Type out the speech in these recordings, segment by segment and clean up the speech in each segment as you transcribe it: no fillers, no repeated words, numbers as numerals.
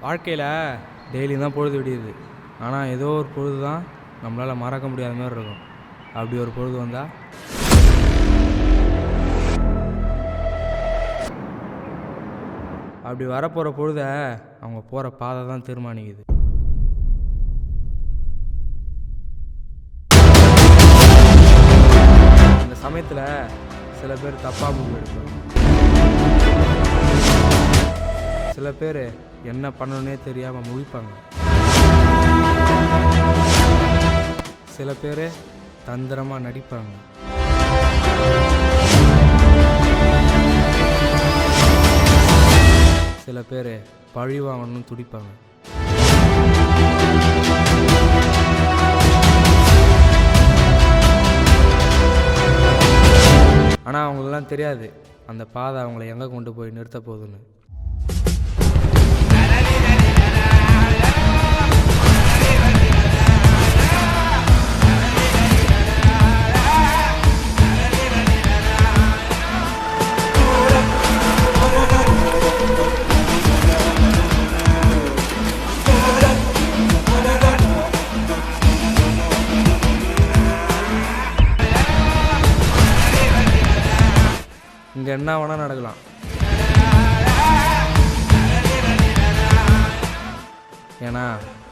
வாழ்க்கையில் டெய்லியும் தான் பொழுது விடியுது. ஆனால் ஏதோ ஒரு பொழுது தான் நம்மளால் மறக்க முடியாத மாதிரி இருக்கும். அப்படி ஒரு பொழுது வந்தால் அப்படி வரப்போகிற பொழுத அவங்க போகிற பாதை தான் தீர்மானிக்குது. இந்த சமயத்தில் சில பேர் தப்பாக முடிவு எடுப்பாங்க. சில பேர் என்ன பண்ணணுன்னே தெரியாமல் முழிப்பாங்க. சில பேர் தந்திரமாக நடிப்பாங்க. சில பேர் பழி வாங்கணும்னு துடிப்பாங்க. ஆனால் அவங்களுக்கெல்லாம் தெரியாது அந்த பாதை அவங்கள எங்கே கொண்டு போய் நிறுத்த போகுதுன்னு. இங்கே என்ன வேணால் நடக்கலாம். ஏன்னா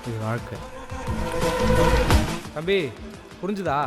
இது வாழ்க்கை. தம்பி புரிஞ்சுதா?